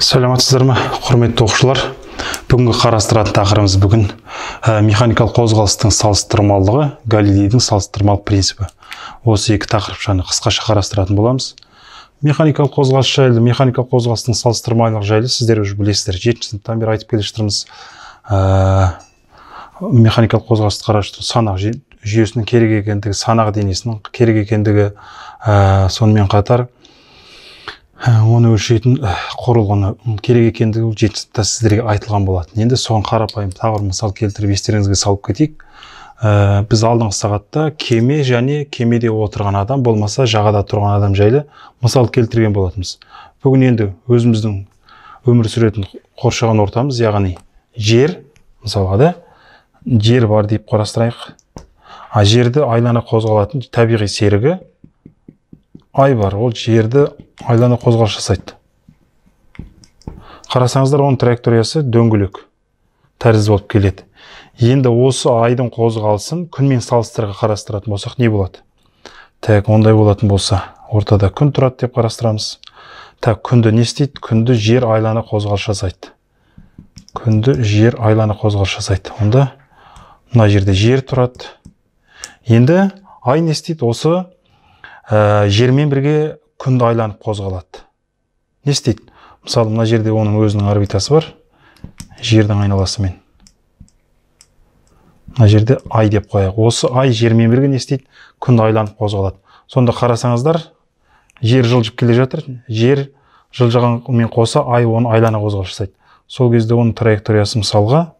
Сәлеметсіздер ме, құрметті оқушылар? Бүгінгі қарастыратын тақырыбымыз механикалық қозғалыстың салыстырмалылығы, Галилейдің салыстырмалық принципі. Осы екі тақырып жайлы қысқаша қарастыратын боламыз. Механикалық қозғалыс жайлы, механикалық қозғалыстың салыстырмалылығы жайлы сіздер уже білесіздер. 7-ші сыныптан бері айтып келе жатырмыз. Механикалық қозғалысты қарастыру санақ жүйесінің керек екендігі, санақ денесінің керек екендігі, сонымен қатар оны өлшейтін құрылғыны керек екендігі 7-ші сыныпта сіздерге айтылған болатын. Енді соған қарапайым тағы бір мысал келтіріп естеріңізге салып кетейік. Біз алдыңғы сағатта кеме және кемеде отырған адам болмаса жағада тұрған адам жайлы мысал келтірген болатынбыз. Бүгін енді өзіміздің өмір сүретін қоршаған ортамыз, яғни жер, мысалға да жер бар deyip қарастырайық. Жерді айлана қозғалатын табиғи серігі ай бар. Ол жерді айлана қозғалыс жасайды. Қарасаңыздар, оның траекториясы дөңгелек тәрізді болып келеді. Енді осы айдың қозғалысын күнмен салыстыра қарастыратын болсақ не болады? Так, ондай болатын болса, ортада күн тұрады деп қарастырамыз. Так, күнді не істейді? Күнді жер айлана қозғалыс жасайды. Күнді жер айлана қозғалыс жасайды. Онда мына жерде жер тұрады. Енді ай не істейді? Осы жермен бірге күнді айланып қозғалады. Не істейді? Мысалы, мына жерде оның өзінің орбитасы бар. Жердің айналасымен. Мына жерде ай деп қояйық. Осы ай жермен бірге не істейді? Күнді айланып қозғалады. Сонда қарасаңыздар, жер жылжып келе жатыр. Жер жылжығанмен қоса ай оны айлана қозғалыс жасайды. Сол кезде оның траекториясы мысалға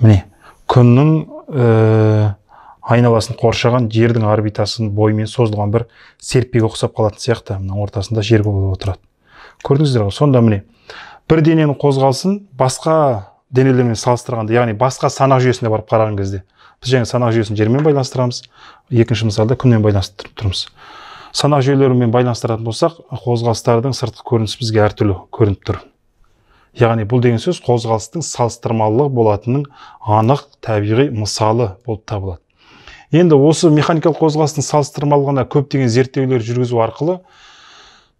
міне күннің айналасын қоршаған жердің орбитасын бойымен созылған бір серппеге ұқсап қалатын сияқты, мына ортасында жер болып отырады. Көрдіңіздер ғой? Сонда міне бір дененің қозғалысын басқа денелермен салыстырғанда, яғни басқа санақ жүйесіне барып қараған кезде, біз жаңа санақ жүйесін жермен байланыстырамыз, екінші мысалда күнмен байланыстырып тұрмыз. Санақ жүйелерімен байланыстыратын болсақ, қозғалыстардың сыртқы көрінісі бізге әртүрлі көрініп тұр. Яғни бұл деген сөз қозғалыстың салыстырмалылығы болатынның анық табиғи мысалы болып табылады. Енді осы механикалық қозғалыстың салыстырмалылығына көптеген зерттеулер жүргізу арқылы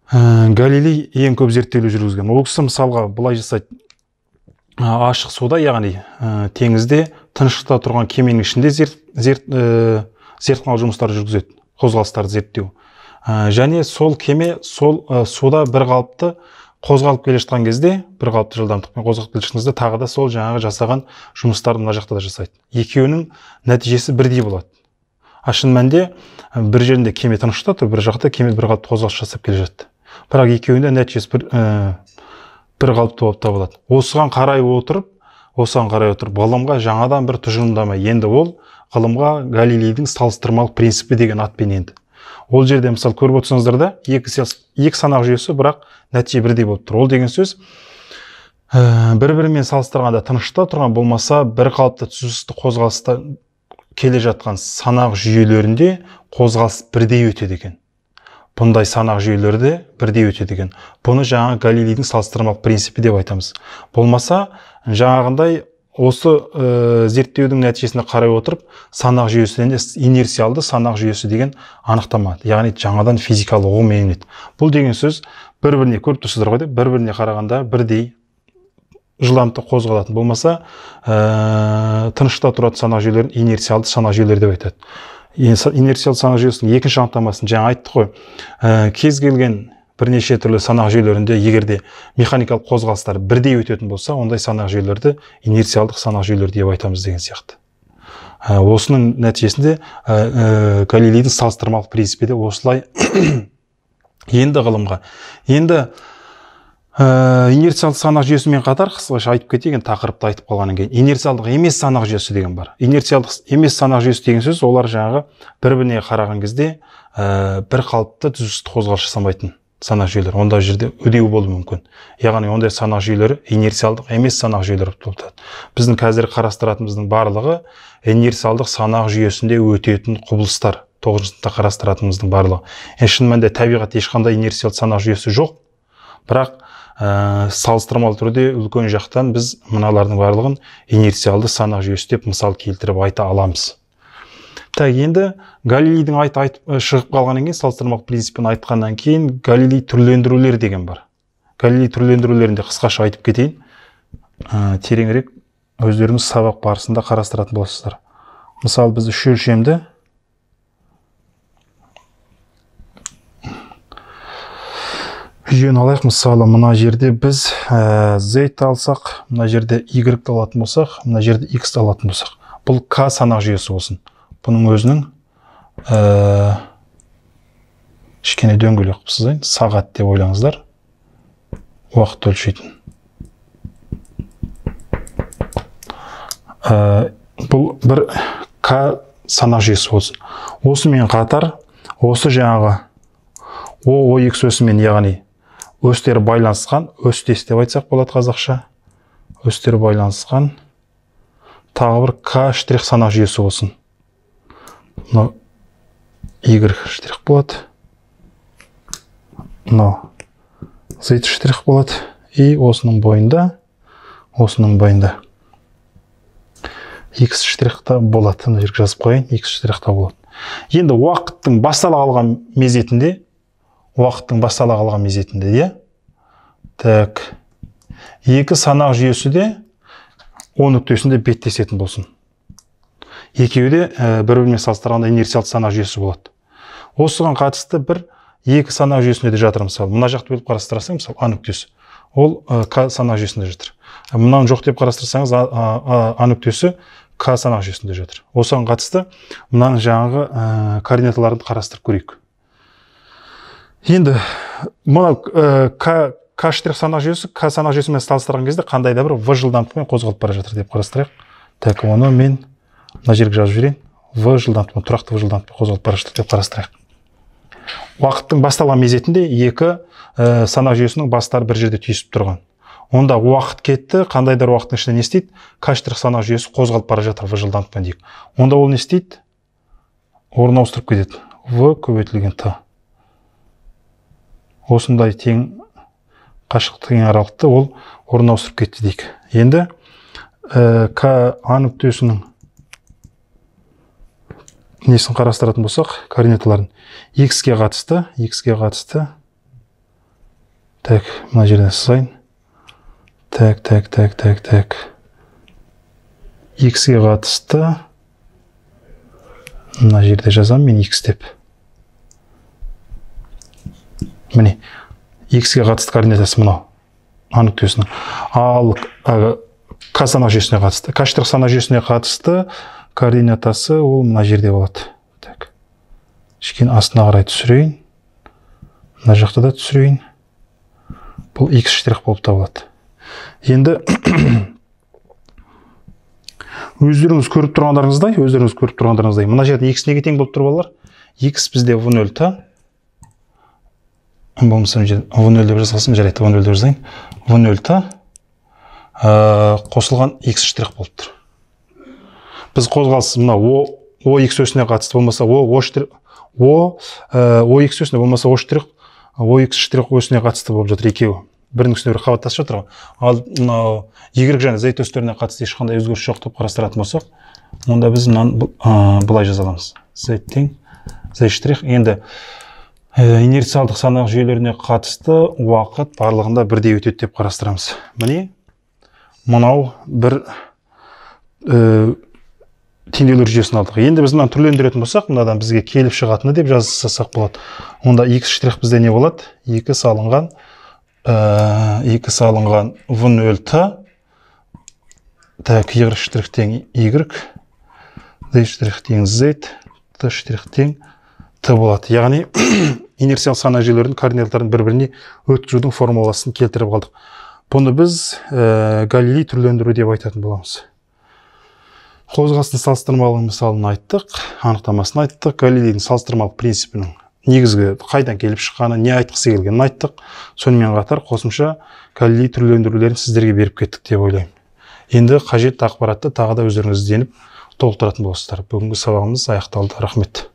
Галилей ең көп зерттеулер жүргізген. Ол кісі мысалға былай жасайды. Ашық суда, яғни теңізде тыныштықта тұрған кеменің ішінде зертханалық жұмыстар жүргізеді, қозғалыстарды зерттеу. Және сол кеме сол суда бір қалыпты қозғалып келе жатқан кезде, бір қалыпты жылдамдықпен қозғалып келе жатқан кезде тағы да сол жаңағы жасаған жұмыстарын мына жақта да жасайды. Екеуінің нәтижесі бірдей болады. Шын мәнінде бір жерінде кеме тыныштықта тұр, бір жақта кеме бір қалыпты қозғалыс жасап келе жатты. Бірақ екеуінде нәтижесі бір қалыпты болып табылады. Осыған қарай отырып, ғылымға жаңадан бір тұжырымдама енді, ол ғылымға Галилейдің салыстырмалық принципі деген атпен енді. Ол жерде мысалы көріп отырсаңыздар да, екі санақ жүйесі, бірақ нәтиже бірдей болып тұр. Ол деген сөз бір-бірімен салыстырғанда тыныштықта тұрған болмаса бір қалыпты түсісті қозғалыста келе жатқан санақ жүйелерінде қозғалыс бірдей өтеді екен. Бұндай санақ жүйелерде бірдей өтеді екен. Бұны жаңа Галилейдің салыстырмалық принципі деп айтамыз. Болмаса жаңағындай осы зерттеудің нәтижесіне қарай отырып, санақ жүйесінен инерциалды санақ жүйесі деген анықтама, яғни жаңадан физикалық ұғым енеді. Бұл деген сөз бір-біріне көріп тұрсыздар ғой, бір-біріне қарағанда бірдей жылдамдықта қозғалатын болмаса, тыныштықта тұратын санақ жүйелерін инерциалды санақ жүйелері деп айтады. Инерциалды санақ жүйесінің екінші анықтамасын жаңа айттық қой. Кез келген бірнеше түрлі санақ жүйелерінде егерде механикалық қозғалыстар бірдей өтетін болса, ондай санақ жүйелерді инерциалдық санақ жүйелері деп айтамыз деген сияқты. Осының нәтижесінде Галилейдің салыстырмалық принципі де осылай енді ғылымға. Енді инерциалдық санақ жүйесімен қатар қысқаша айтып кетейін, тақырыпты айтып қалғаннан кейін инерциалдық емес санақ жүйесі деген бар. Инерциалдық емес санақ жүйесі деген сөз, олар жаңағы бір-біріне қараған кезде бір қалыпты түзісті қозғалыс жасамайтын санақ жүйелер. Онда жерде үдеу болуы мүмкін. Яғни ондай санақ жүйелері инерциалдық емес санақ жүйелері болып табылады. Біздің қазір қарастыратынымыздың барлығы инерциалдық санақ жүйесінде өтетін құбылыстар. 9-ші сыныпта қарастыратынымыздың барлығы. Шын мәнінде табиғатта ешқандай инерциалды санақ жүйесі жоқ. Бірақ салыстырмалы түрде үлкен жақтан біз мыналардың барлығын инерциалды санақ жүйесі деп мысал келтіріп айта аламыз. Так, енді Галилейдің шығып қалғаннан кейін, салыстырмалық принципін айтқаннан кейін, Галилей түрлендірулер деген бар. Галилей түрлендірулерінде қысқаша айтып кетейін. Тереңірек өздеріңіз сабақ барысында қарастыратын боласыздар. Мысалы, біз үш өлшемді жүйені алайық. Мысалы, мына жерде біз z алсақ, мына жерде y алатын болсақ, мына жерде x алатын болсақ. Бұл k санақ жүйесі болсын. Бұның өзінің кішкене дөңгелек қып сызайын. Сағат деп ойлаңыздар. Уақыт өлшейтін. Бұл бір k санақ жүйесі болсын. Осымен қатар, осы жаңағы OX өсімен, яғни өстері байланысқан, өстес деп айтсақ болады қазақша. Өстері байланысқан тағы бір k штрих санақ жүйесі болсын. Мынау y штрих болады. Мынау z штрих болады. И осының бойында x штрихта болады. Мына жерге жазып қойайын, x штрихта болады. Енді уақыттың бастала қалған мезетінде, де, так, екі санақ жүйесі де O нүктесінде беттесетін болсын. Екеуі де бір-бірімен салыстырғанда инерциялық санақ жүйесі болады. Осыған қатысты бір екі санақ жүйесінде де жатыр. Мысалы, мына жақты бөліп қарастырсаң, мысалы, A нүктесі, ол K санақ жүйесінде жатыр. Мынаны жоқ деп қарастырсаңыз, A нүктесі K санақ жүйесінде жатыр. Осыған қатысты мынаның жаңағы координаталарын қарастырып көрейік. Енді мына К штрих санақ жүйесі, К санақ жүйесімен салыстырған кезде қандай да бір V жылдамдықпен қозғалып бара жатыр деп қарастырайық. Так, оны мен мына жерге жазып жіберейін. V жылдамдықпен, тұрақты V жылдамдықпен қозғалып бара жатыр деп қарастырайық. Уақыттың басталған мезетінде екі санақ жүйесінің бастары бір жерде түйісіп тұрған. Онда уақыт кетті, қандай да уақыттың ішінде не істейді? К штрих санақ жүйесі қозғалып бара жатыр V жылдамдықпен дейік. Онда ол не істейді? Орын ауыстырып кетеді. V көбейтілген Т. Осындай тең қашықтық аралықты ол орын ауыстырып кетті дейік. Енді К А нүктесінің несін қарастыратын болсақ, координаталарын X-ге қатысты. Так, мына жерден сызайын. Так. X-ге қатысты. Мына жерде жазам мен X деп. Міне, X-ге қатысты координатасы мынау, А нүктесінің. Ал К санақ жүйесіне қатысты. К штрих санақ жүйесіне қатысты координатасы ол мына жерде болады. Так. Кішкене астына қарай түсірейін. Мына жақта да түсірейін. Бұл X штрих болып табылады. Енді өздеріңіз көріп тұрғандарыңыздай, мына жерде X неге тең болып тұр балалар? X бізде V0 та. Болмаса V0 деп жазғасын, жарайды, V0 деп жазайын. V0 та қосылған X штрих болып тұр. Біз қозғалыс мына OX өсіне қатысты болмаса OX өсіне болмаса OX штрих өсіне қатысты болып жатыр екеуі. Бірінің үстіне бірі қабаттасып жатыр. Ал мынау Y және Z өстеріне қатысты ешқандай өзгеріс жоқ деп қарастыратын болсақ, онда біз былай жаза аламыз. Z тең Z штрих. Енді инерциалдық санақ жүйелеріне қатысты уақыт барлығында бірдей өтеді деп қарастырамыз. Міне, мынау бір теңдеулер жүйесін алдық. Енді біз мынаны түрлендіретін болсақ, мынадан бізге келіп шығатыны деп жазсақ болады. Онда X штрих бізде не болады? 2 салынған V0 та, так, Y штрих тең Y, Z штрих тең Z, T штрих тең Т болады. Яғни инерциялық санақ жүйелерінің координаттарын бір-біріне өткізудің формуласын келтіріп қалдық. Бұны біз Галилей түрлендіру деп айтатын боламыз. Қозғалыстың салыстырмалы мысалын айттық, анықтамасын айттық, Галилейдің салыстырмалық принципінің негізгі қайдан келіп шыққаны, не айтқысы келгенін айттық. Сонымен қатар қосымша Галилей түрлендірулерін сіздерге беріп кеттік деп ойлаймын. Енді қажетті ақпаратты тағы да өздеріңіз ізденіп толықтыратын боласыздар. Бүгінгі сабағымыз аяқталды. Рахмет.